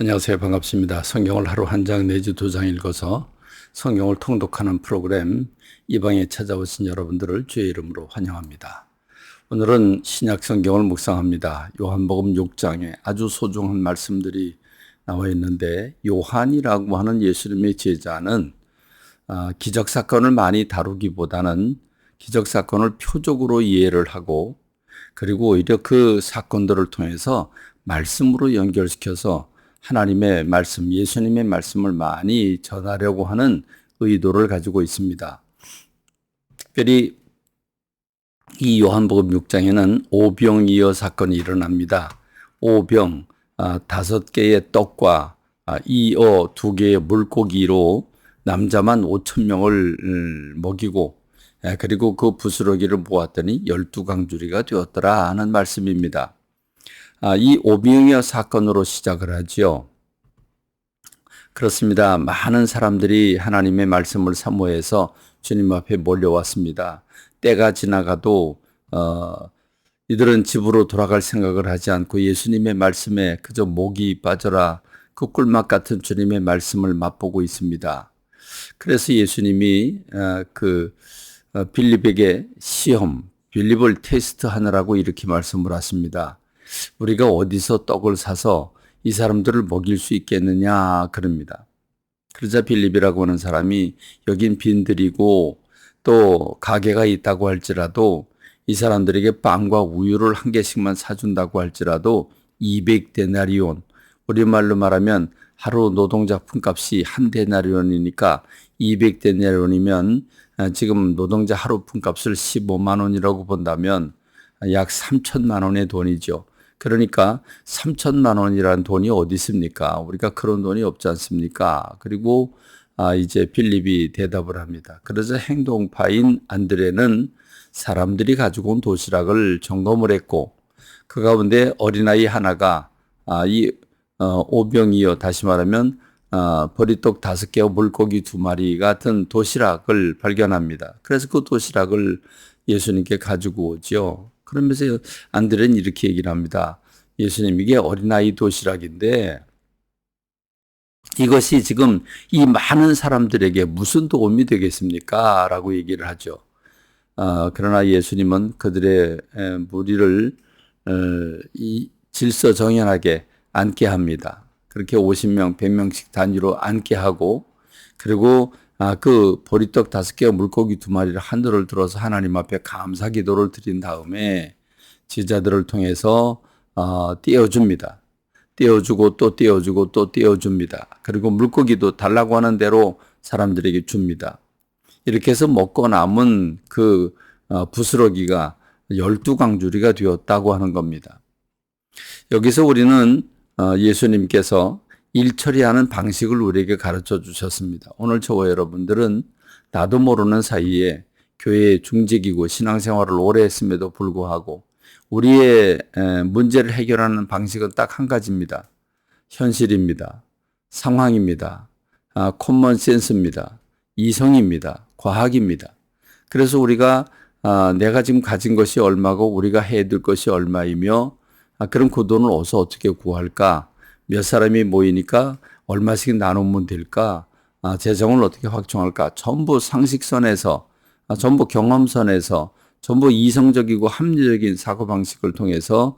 안녕하세요. 반갑습니다. 성경을 하루 한 장 내지 두 장 읽어서 성경을 통독하는 프로그램 이방에 찾아오신 여러분들을 주의 이름으로 환영합니다. 오늘은 신약 성경을 묵상합니다. 요한복음 6장에 아주 소중한 말씀들이 나와 있는데, 요한이라고 하는 예수님의 제자는 기적사건을 많이 다루기보다는 기적사건을 표적으로 이해를 하고, 그리고 오히려 그 사건들을 통해서 말씀으로 연결시켜서 하나님의 말씀, 예수님의 말씀을 많이 전하려고 하는 의도를 가지고 있습니다. 특별히 이 요한복음 6장에는 오병이어 사건이 일어납니다. 오병, 5개의 떡과 이어 2개의 물고기로 남자만 5,000명을 먹이고, 그리고 그 부스러기를 모았더니 12강주리가 되었더라 하는 말씀입니다. 이 오병이어 사건으로 시작을 하죠. 그렇습니다. 많은 사람들이 하나님의 말씀을 사모해서 주님 앞에 몰려왔습니다. 때가 지나가도 이들은 집으로 돌아갈 생각을 하지 않고 예수님의 말씀에 그저 목이 빠져라 그 꿀맛 같은 주님의 말씀을 맛보고 있습니다. 그래서 예수님이 빌립에게 빌립을 테스트하느라고 이렇게 말씀을 하십니다. 우리가 어디서 떡을 사서 이 사람들을 먹일 수 있겠느냐 그럽니다. 그러자 빌립이라고 하는 사람이 여긴 빈들이고 또 가게가 있다고 할지라도 이 사람들에게 빵과 우유를 한 개씩만 사준다고 할지라도 200데나리온, 우리말로 말하면 하루 노동자 품값이 한 데나리온이니까 200데나리온이면 지금 노동자 하루 품값을 15만 원이라고 본다면 약 3천만 원의 돈이죠. 그러니까 3천만 원이라는 돈이 어디 있습니까? 우리가 그런 돈이 없지 않습니까? 그리고 이제 빌립이 대답을 합니다. 그래서 행동파인 안드레는 사람들이 가지고 온 도시락을 점검을 했고, 그 가운데 어린아이 하나가 오병이어, 다시 말하면 보리떡 5개와 물고기 2마리 같은 도시락을 발견합니다. 그래서 그 도시락을 예수님께 가지고 오죠. 그러면서 안드레는 이렇게 얘기를 합니다. 예수님, 이게 어린아이 도시락인데 이것이 지금 이 많은 사람들에게 무슨 도움이 되겠습니까? 라고 얘기를 하죠. 그러나 예수님은 그들의 무리를 질서정연하게 앉게 합니다. 그렇게 50명, 100명씩 단위로 앉게 하고, 그리고 그 보리떡 5개와 물고기 2마리를 하늘을 들어서 하나님 앞에 감사 기도를 드린 다음에 제자들을 통해서 띄워줍니다. 띄워주고 또 띄워주고 또 띄워줍니다. 그리고 물고기도 달라고 하는 대로 사람들에게 줍니다. 이렇게 해서 먹고 남은 그 부스러기가 12강주리가 되었다고 하는 겁니다. 여기서 우리는 예수님께서 일처리하는 방식을 우리에게 가르쳐 주셨습니다. 오늘 저와 여러분들은 나도 모르는 사이에 교회의 중직이고 신앙생활을 오래 했음에도 불구하고 우리의 문제를 해결하는 방식은 딱 한 가지입니다. 현실입니다. 상황입니다. 코먼 센스입니다. 이성입니다. 과학입니다. 그래서 우리가 내가 지금 가진 것이 얼마고 우리가 해야 될 것이 얼마이며 그럼 그 돈을 어디서 어떻게 구할까? 몇 사람이 모이니까 얼마씩 나누면 될까? 재정을 어떻게 확충할까? 전부 상식선에서, 전부 경험선에서, 전부 이성적이고 합리적인 사고방식을 통해서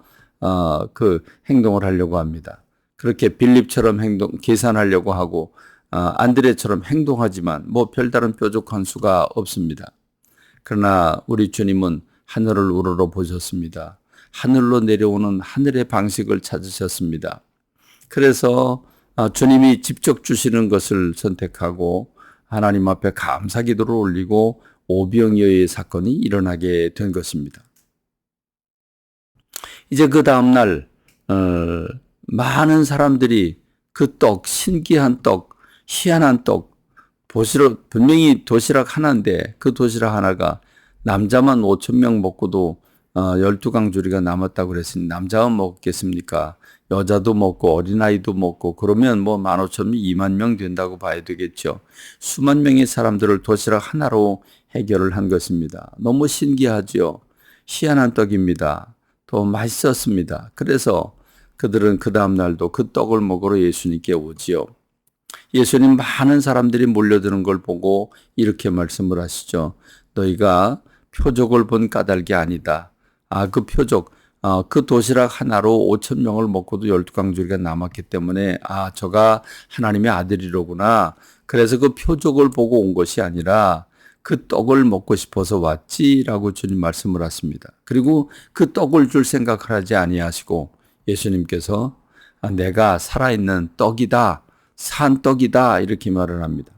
그 행동을 하려고 합니다. 그렇게 빌립처럼 계산하려고 하고 안드레처럼 행동하지만 뭐 별다른 뾰족한 수가 없습니다. 그러나 우리 주님은 하늘을 우러러 보셨습니다. 하늘로 내려오는 하늘의 방식을 찾으셨습니다. 그래서 주님이 직접 주시는 것을 선택하고 하나님 앞에 감사 기도를 올리고 오병이어의 사건이 일어나게 된 것입니다. 이제 그 다음날 많은 사람들이 그 떡, 신기한 떡, 희한한 떡, 분명히 도시락 하나인데 그 도시락 하나가 남자만 5,000명 먹고도 12강주리가 남았다고 그랬으니 남자만 먹겠습니까? 여자도 먹고 어린아이도 먹고 그러면 뭐 15,000명, 2만 명 된다고 봐야 되겠죠. 수만 명의 사람들을 도시락 하나로 해결을 한 것입니다. 너무 신기하죠. 희한한 떡입니다. 또 맛있었습니다. 그래서 그들은 그 다음 날도 그 떡을 먹으러 예수님께 오지요. 예수님 많은 사람들이 몰려드는 걸 보고 이렇게 말씀을 하시죠. 너희가 표적을 본 까닭이 아니다. 그 표적, 그 도시락 하나로 5천 명을 먹고도 12강줄기가 남았기 때문에 저가 하나님의 아들이로구나. 그래서 그 표적을 보고 온 것이 아니라 그 떡을 먹고 싶어서 왔지라고 주님 말씀을 하십니다. 그리고 그 떡을 줄 생각을 하지 아니하시고 예수님께서 내가 살아있는 떡이다. 산 떡이다. 이렇게 말을 합니다.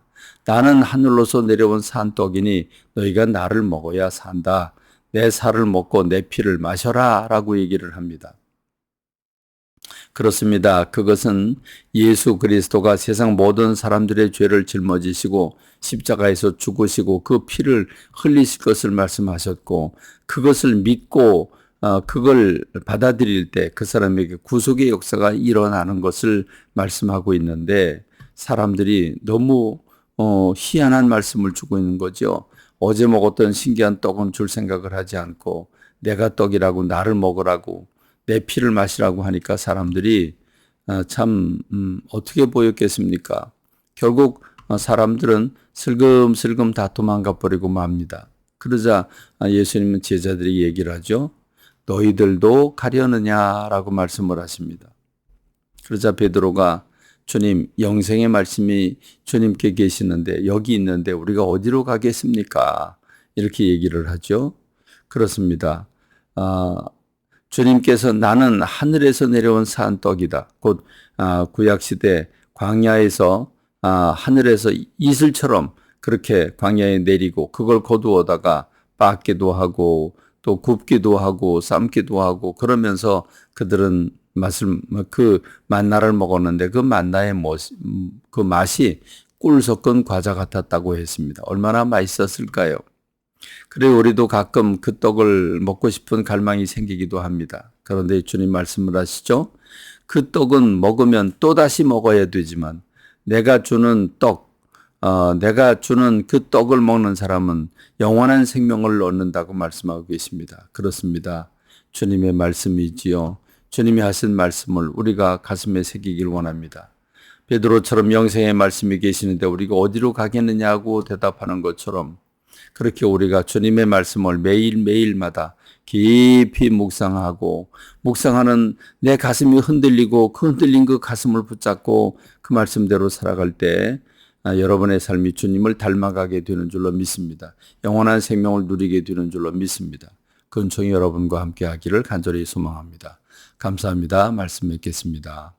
나는 하늘로서 내려온 산 떡이니 너희가 나를 먹어야 산다. 내 살을 먹고 내 피를 마셔라 라고 얘기를 합니다. 그렇습니다. 그것은 예수 그리스도가 세상 모든 사람들의 죄를 짊어지시고 십자가에서 죽으시고 그 피를 흘리실 것을 말씀하셨고 그것을 믿고 그걸 받아들일 때 그 사람에게 구속의 역사가 일어나는 것을 말씀하고 있는데 사람들이 너무 희한한 말씀을 주고 있는 거죠. 어제 먹었던 신기한 떡은 줄 생각을 하지 않고 내가 떡이라고 나를 먹으라고 내 피를 마시라고 하니까 사람들이 참 어떻게 보였겠습니까? 결국 사람들은 슬금슬금 다 도망가 버리고 맙니다. 그러자 예수님은 제자들이 얘기를 하죠. 너희들도 가려느냐라고 말씀을 하십니다. 그러자 베드로가 주님, 영생의 말씀이 주님께 계시는데 여기 있는데 우리가 어디로 가겠습니까? 이렇게 얘기를 하죠. 그렇습니다. 주님께서 나는 하늘에서 내려온 산 떡이다. 곧 구약시대 광야에서 하늘에서 이슬처럼 그렇게 광야에 내리고 그걸 거두어다가 빻기도 하고 또 굽기도 하고 삶기도 하고 그러면서 그들은 그 만나를 먹었는데 그 만나의 그 맛이 꿀 섞은 과자 같았다고 했습니다. 얼마나 맛있었을까요? 그래 우리도 가끔 그 떡을 먹고 싶은 갈망이 생기기도 합니다. 그런데 주님 말씀을 하시죠. 그 떡은 먹으면 또다시 먹어야 되지만 내가 주는 내가 주는 그 떡을 먹는 사람은 영원한 생명을 얻는다고 말씀하고 계십니다. 그렇습니다. 주님의 말씀이지요. 주님이 하신 말씀을 우리가 가슴에 새기길 원합니다. 베드로처럼 영생의 말씀이 계시는데 우리가 어디로 가겠느냐고 대답하는 것처럼 그렇게 우리가 주님의 말씀을 매일매일마다 깊이 묵상하는 내 가슴이 흔들리고 그 흔들린 그 가슴을 붙잡고 그 말씀대로 살아갈 때 여러분의 삶이 주님을 닮아가게 되는 줄로 믿습니다. 영원한 생명을 누리게 되는 줄로 믿습니다. 근총이 여러분과 함께 하기를 간절히 소망합니다. 감사합니다. 말씀 맺겠습니다.